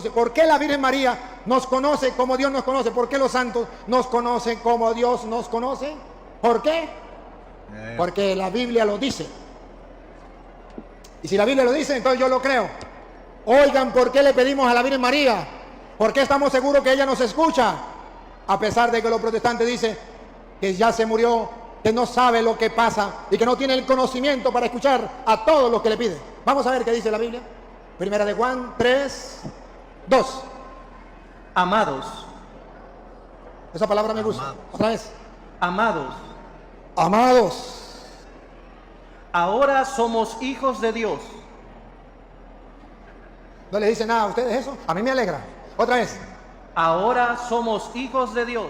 ¿Por qué la Virgen María nos conoce como Dios nos conoce? ¿Por qué los santos nos conocen como Dios nos conoce? ¿Por qué? Porque la Biblia lo dice. Y si la Biblia lo dice, entonces yo lo creo. Oigan, ¿por qué le pedimos a la Virgen María? ¿Por qué estamos seguros que ella nos escucha? A pesar de que los protestantes dicen que ya se murió, que no sabe lo que pasa y que no tiene el conocimiento para escuchar a todos los que le piden. Vamos a ver qué dice la Biblia. Primera de Juan 3, 2. Amados. Esa palabra me gusta. Otra vez. Amados. Amados. Ahora somos hijos de Dios. ¿No le dice nada a ustedes eso? A mí me alegra. Otra vez. Ahora somos hijos de Dios.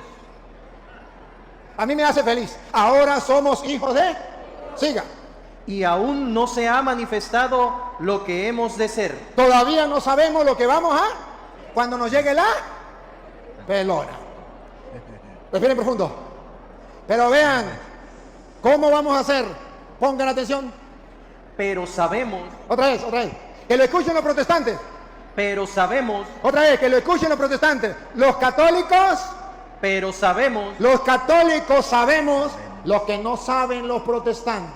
A mí me hace feliz. Ahora somos hijos de... Siga. Y aún no se ha manifestado lo que hemos de ser. Todavía no sabemos lo que vamos a... Cuando nos llegue la... pelona. Respiren profundo. Pero vean cómo vamos a hacer. Pongan atención. Pero sabemos. Otra vez. Que lo escuchen los protestantes. Pero sabemos. Otra vez, que lo escuchen los protestantes. Los católicos. Pero sabemos. Los católicos sabemos lo que no saben los protestantes.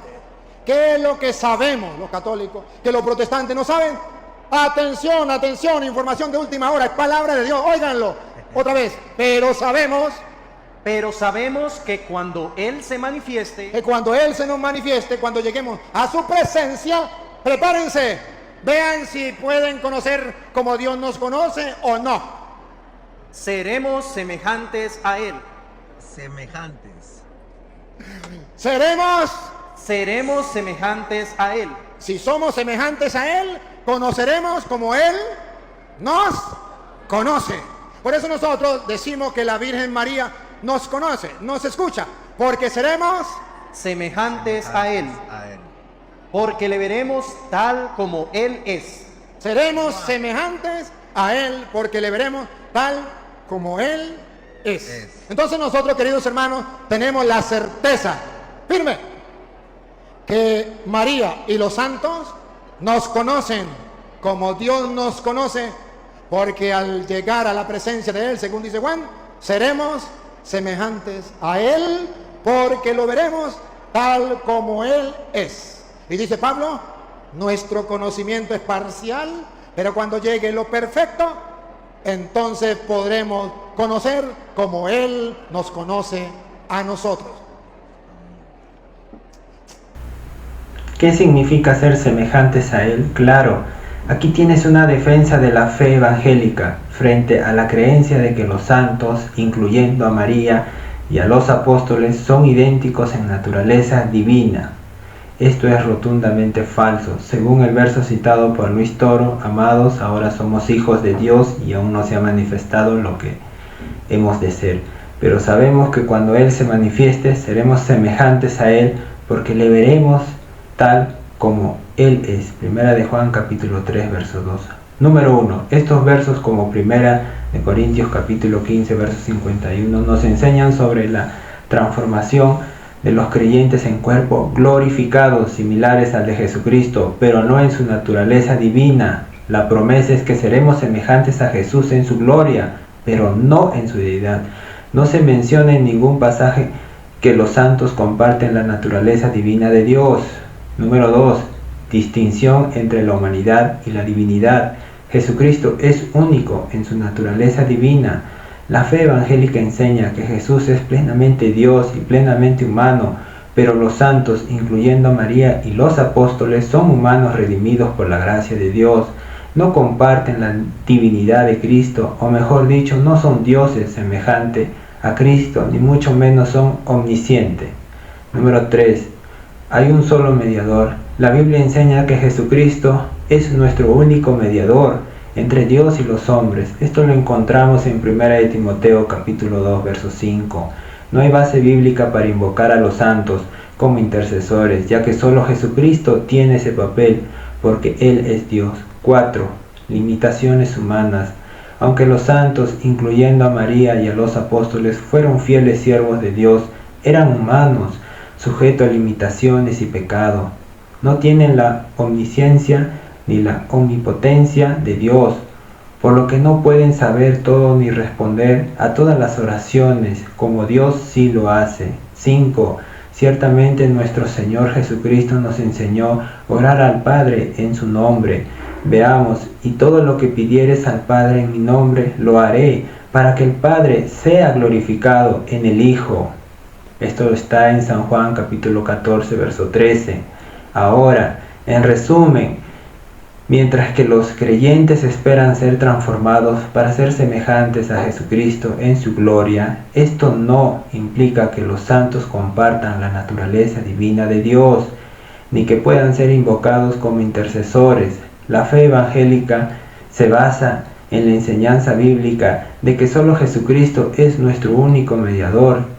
¿Qué es lo que sabemos los católicos que los protestantes no saben? Atención, información de última hora, es palabra de Dios, óiganlo. Otra vez, pero sabemos que cuando Él se manifieste, que cuando Él se nos manifieste, cuando lleguemos a su presencia, prepárense, vean si pueden conocer como Dios nos conoce o no. Seremos semejantes a Él. Seremos semejantes a Él. Si somos semejantes a Él, conoceremos como Él nos conoce. Por eso nosotros decimos que la Virgen María nos conoce, nos escucha, porque seremos semejantes a Él. Porque le veremos tal como Él es. Seremos semejantes a Él porque le veremos tal como Él es. Entonces nosotros, queridos hermanos, tenemos la certeza firme que María y los santos nos conocen como Dios nos conoce, porque al llegar a la presencia de Él, según dice Juan, seremos semejantes a Él porque lo veremos tal como Él es. Y dice Pablo, nuestro conocimiento es parcial, pero cuando llegue lo perfecto, entonces podremos conocer como Él nos conoce a nosotros. ¿Qué significa ser semejantes a Él? Claro, aquí tienes una defensa de la fe evangélica frente a la creencia de que los santos, incluyendo a María y a los apóstoles, son idénticos en naturaleza divina. Esto es rotundamente falso. Según el verso citado por Luis Toro, amados, ahora somos hijos de Dios y aún no se ha manifestado lo que hemos de ser. Pero sabemos que cuando Él se manifieste, seremos semejantes a Él porque le veremos tal como Él es. Primera de Juan capítulo 3 verso 2. Número 1. Estos versos, como Primera de Corintios capítulo 15 verso 51, nos enseñan sobre la transformación de los creyentes en cuerpos glorificados similares al de Jesucristo, pero no en su naturaleza divina. La promesa es que seremos semejantes a Jesús en su gloria, pero no en su deidad. No se menciona en ningún pasaje que los santos comparten la naturaleza divina de Dios. Número 2. Distinción entre la humanidad y la divinidad. Jesucristo es único en su naturaleza divina. La fe evangélica enseña que Jesús es plenamente Dios y plenamente humano, pero los santos, incluyendo a María y los apóstoles, son humanos redimidos por la gracia de Dios. No comparten la divinidad de Cristo, o mejor dicho, no son dioses semejantes a Cristo, ni mucho menos son omniscientes. Número 3. Hay un solo mediador. La Biblia enseña que Jesucristo es nuestro único mediador entre Dios y los hombres. Esto lo encontramos en 1 de Timoteo capítulo 2 verso 5. No hay base bíblica para invocar a los santos como intercesores, ya que solo Jesucristo tiene ese papel, porque Él es Dios. 4. Limitaciones humanas. Aunque los santos, incluyendo a María y a los apóstoles, fueron fieles siervos de Dios, eran humanos, sujetos a limitaciones y pecado. No tienen la omnisciencia ni la omnipotencia de Dios. por lo que no pueden saber todo ni responder a todas las oraciones, como Dios sí lo hace. 5. Ciertamente nuestro Señor Jesucristo nos enseñó orar al Padre en su nombre. Veamos, y todo lo que pidieres al Padre en mi nombre, lo haré, para que el Padre sea glorificado en el Hijo. Esto está en San Juan capítulo 14, verso 13. Ahora, en resumen, mientras que los creyentes esperan ser transformados para ser semejantes a Jesucristo en su gloria, esto no implica que los santos compartan la naturaleza divina de Dios, ni que puedan ser invocados como intercesores. La fe evangélica se basa en la enseñanza bíblica de que solo Jesucristo es nuestro único mediador